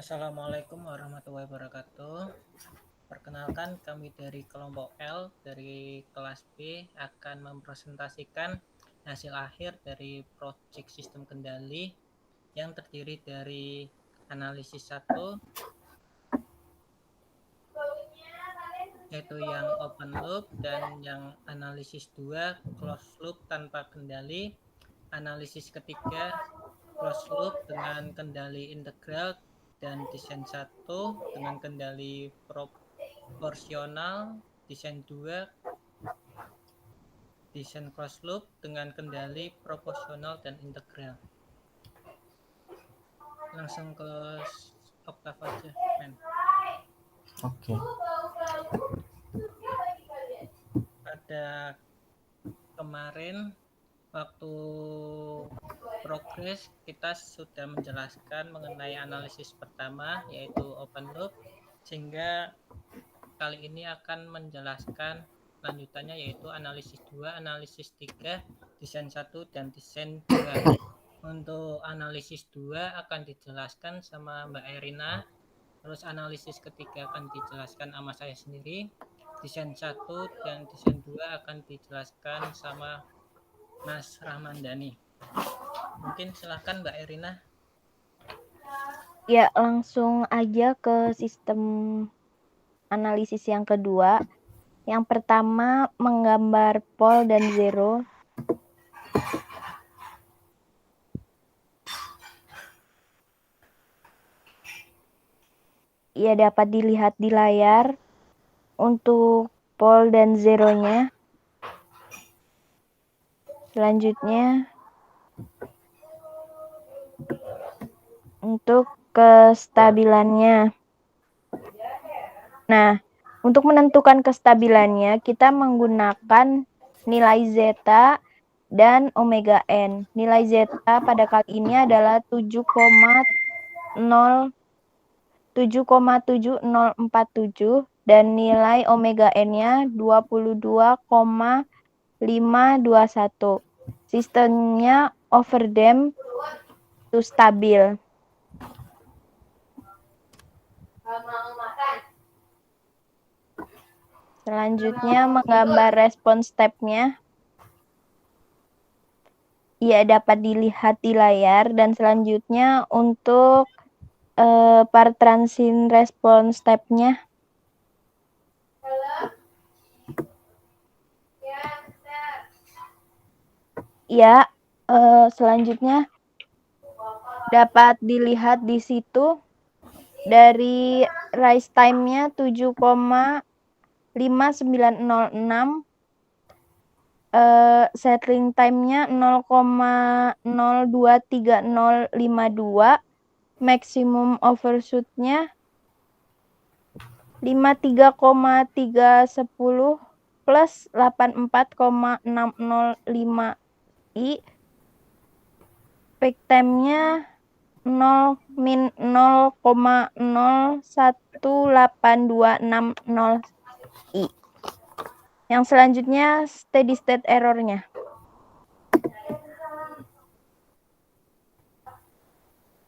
Assalamualaikum warahmatullahi wabarakatuh. Perkenalkan, kami dari kelompok L dari kelas B akan mempresentasikan hasil akhir dari proyek sistem kendali yang terdiri dari analisis 1, yaitu yang open loop, dan yang analisis 2 closed loop tanpa kendali, analisis ketiga closed loop dengan kendali integral, dan desain 1 dengan kendali proporsional, desain 2 desain closed loop dengan kendali proporsional dan integral. Langsung ke Oktav aja, men. Oke. Pada kemarin waktu progres kita sudah menjelaskan mengenai analisis pertama, yaitu open loop, sehingga kali ini akan menjelaskan lanjutannya, yaitu analisis 2, analisis 3, desain 1, dan desain 2. Untuk analisis 2 akan dijelaskan sama Mbak Erina, terus analisis ketiga akan dijelaskan sama saya sendiri, desain 1 dan desain 2 akan dijelaskan sama Mas Rahmandani. Mungkin silahkan Mbak Erina. Ya, langsung aja ke sistem analisis yang kedua. Yang pertama, menggambar pol dan zero. Ya, dapat dilihat di layar untuk pol dan zeronya. Selanjutnya, untuk kestabilannya. Nah, untuk menentukan kestabilannya, kita menggunakan nilai zeta dan omega n. Nilai zeta pada kali ini adalah 7,7047 dan nilai omega n-nya 22,521. Sistemnya overdamped to stabil. Selanjutnya menggambar respons step-nya. Ya, dapat dilihat di layar, dan selanjutnya untuk part transient response step-nya. Ya, selanjutnya dapat dilihat di situ dari rise time-nya 7,5906, settling time-nya 0,023052, maximum overshoot-nya 53,310 plus 84,605 i. Peak time-nya 0,018260 i. Yang selanjutnya steady state error-nya.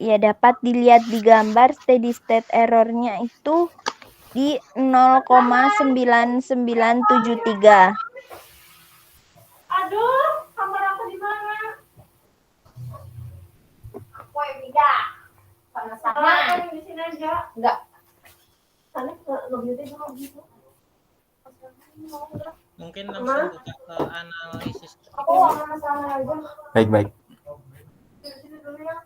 Ya, dapat dilihat di gambar steady state error-nya itu di 0,9973. Aduh, kamar aku di mana? Aku yang beda. Sama-sama. Aku di sini aja. Enggak. Sana nggak bisa dulu gitu. Mungkin langsung buka ke analisis Aku ketiga. sama sama aja. Baik. Di sini dulu ya.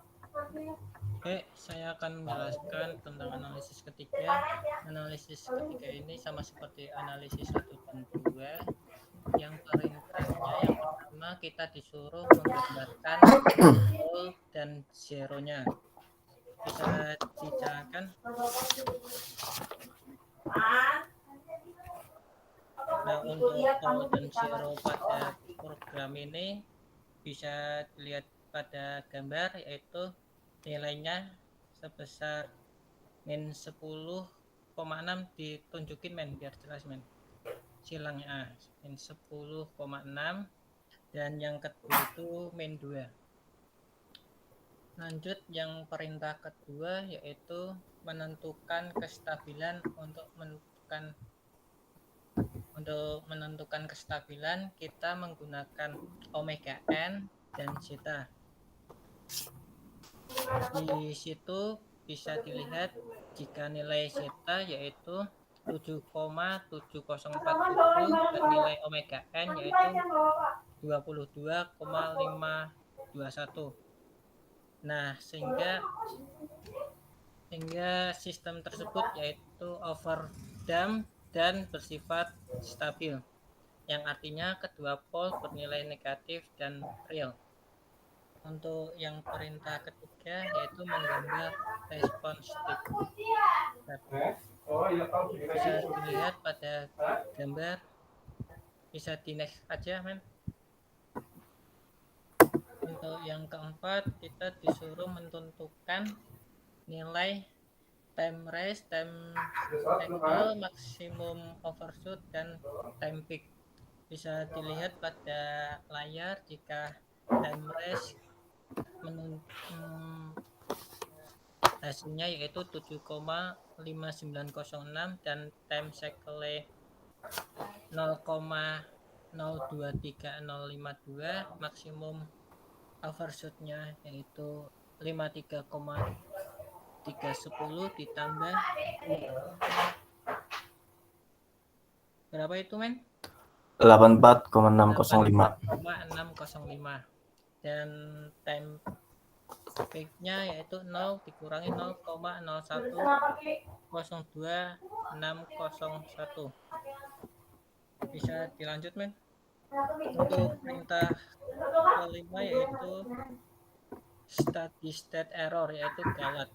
Oke, saya akan menjelaskan tentang analisis ketiga. Analisis ketiga ini sama seperti analisis 1 dan 2. Yang perintahnya yang pertama kita disuruh menggambarkan pol dan zero-nya. Bisa dijalankan. Nah, untuk pol dan zero pada program ini bisa dilihat pada gambar, yaitu nilainya sebesar min 10,6. Ditunjukin, men, biar jelas, men. Silangnya min 10,6, dan yang kedua itu min 2. Lanjut yang perintah kedua yaitu menentukan kestabilan. Untuk menentukan kestabilan kita menggunakan omega n dan zeta. Di situ bisa dilihat jika nilai zeta yaitu 7,7047 dan nilai omega n yaitu 22,521. Nah, sehingga sistem tersebut yaitu overdamp dan bersifat stabil, yang artinya kedua pol bernilai negatif dan real. Untuk yang perintah ketiga yaitu menggambar respons state. Bisa dilihat pada gambar, bisa di next aja men. Untuk yang keempat kita disuruh menentukan nilai time rise, time cycle, maksimum overshoot, dan time peak. Bisa dilihat pada layar jika time rise hasilnya yaitu 7,5906 dan time cycle 0,023052, maksimum overshootnya yaitu 53,310 ditambah berapa itu men? 84,605. 84,605. Dan time peak-nya yaitu 0 dikurangi 0,0102601. Bisa dilanjut men. Untuk perintah kelima yaitu steady state error, yaitu gawat.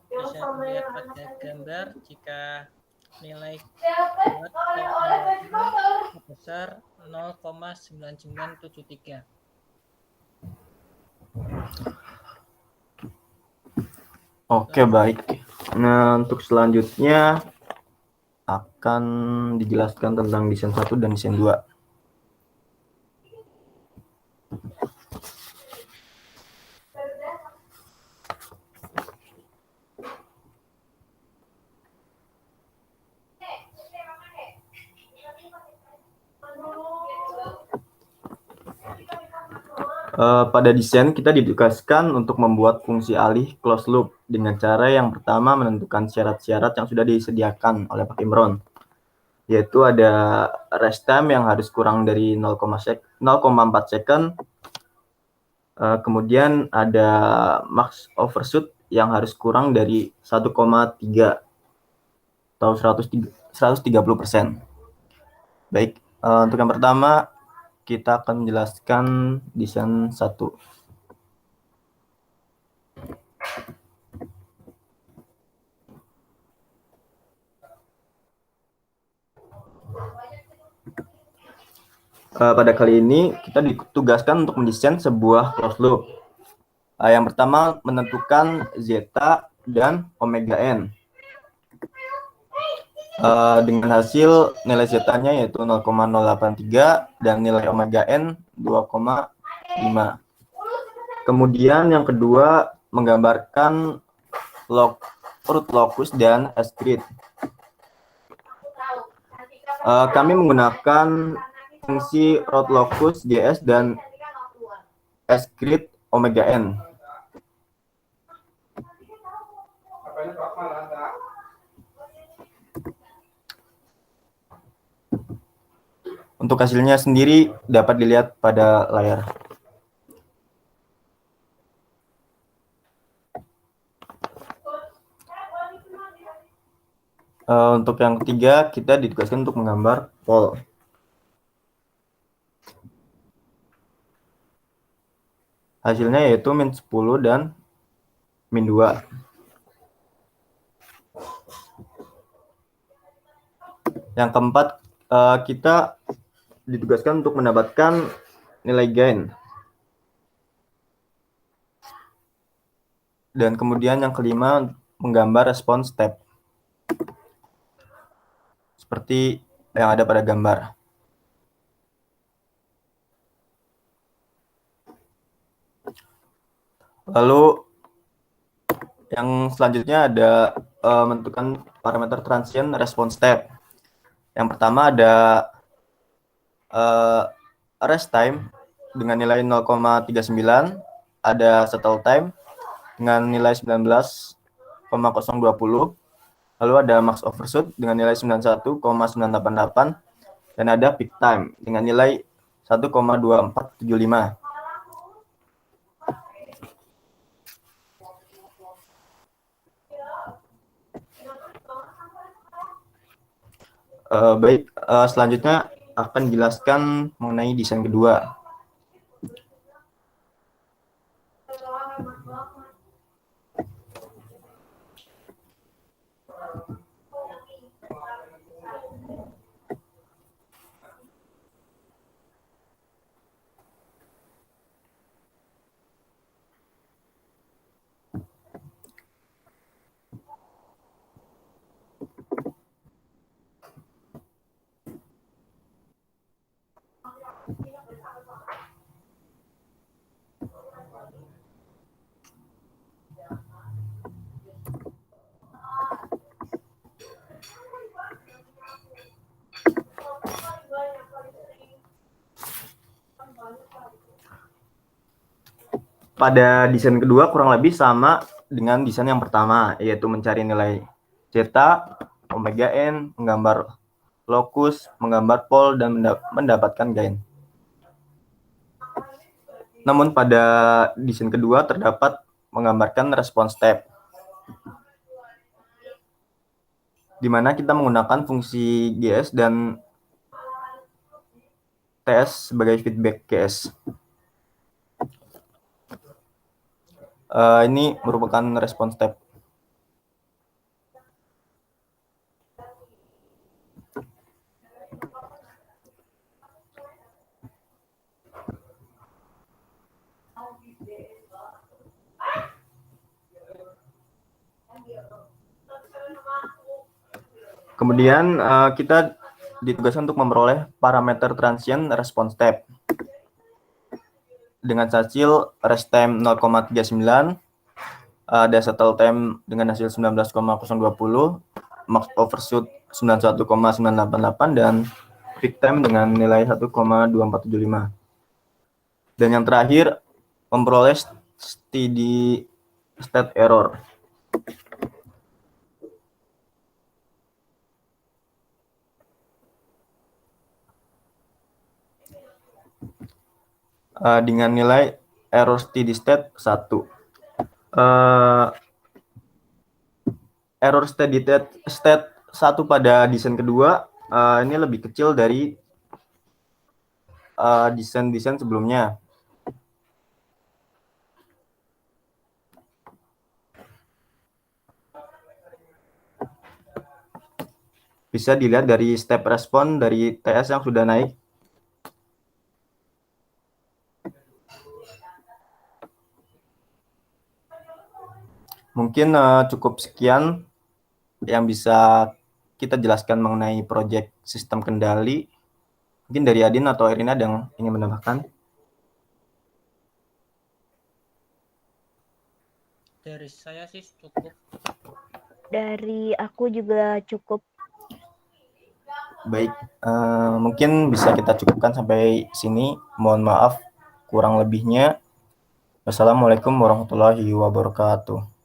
Bisa dilihat pada gambar jika nilai gawat sebesar 0,9973. Oke, baik. Nah, untuk selanjutnya akan dijelaskan tentang desain 1 dan desain 2. Pada desain kita ditugaskan untuk membuat fungsi alih closed loop dengan cara yang pertama menentukan syarat-syarat yang sudah disediakan oleh Pak Imron, yaitu ada rest time yang harus kurang dari 0,4 second, kemudian ada max overshoot yang harus kurang dari 1,3 atau 130%. Baik, untuk yang pertama kita akan menjelaskan desain 1. Pada kali ini kita ditugaskan untuk mendesain sebuah closed loop. Yang pertama menentukan zeta dan omega n. Dengan hasil nilai zeta-nya yaitu 0,083 dan nilai omega n 2,5. Kemudian yang kedua menggambarkan root locus dan S-grid. Kami menggunakan fungsi root locus GS dan S-grid omega n. Untuk hasilnya sendiri dapat dilihat pada layar. Untuk yang ketiga, kita ditugaskan untuk menggambar pol. Hasilnya yaitu min 10 dan min 2. Yang keempat, kita ditugaskan untuk mendapatkan nilai gain. Dan kemudian yang kelima, menggambar respons step. Seperti yang ada pada gambar. Lalu yang selanjutnya ada menentukan parameter transient response step. Yang pertama ada rest time dengan nilai 0,39, ada settle time dengan nilai 19,020, lalu ada max overshoot dengan nilai 91,988, dan ada peak time dengan nilai 1,2475. Baik, selanjutnya akan jelaskan mengenai desain kedua. Pada desain kedua kurang lebih sama dengan desain yang pertama, yaitu mencari nilai zeta, omega n, menggambar locus, menggambar pole, dan mendapatkan gain. Namun pada desain kedua terdapat menggambarkan response step, di mana kita menggunakan fungsi GS dan TS sebagai feedback GS. Ini merupakan response step. Kemudian kita ditugaskan untuk memperoleh parameter transient response step dengan hasil rest time 0,39, ada settle time dengan hasil 19,020, max overshoot 91,988, dan peak time dengan nilai 1,2475. Dan yang terakhir, memperoleh steady state error. Dengan nilai error steady state 1. Error steady state 1 pada desain kedua ini lebih kecil dari desain-desain sebelumnya. Bisa dilihat dari step respon dari TS yang sudah naik. Mungkin cukup sekian yang bisa kita jelaskan mengenai proyek sistem kendali. Mungkin dari Adin atau Irina ada yang ingin menambahkan? Dari saya sih cukup. Dari aku juga cukup. Baik, mungkin bisa kita cukupkan sampai sini. Mohon maaf kurang lebihnya. Wassalamualaikum warahmatullahi wabarakatuh.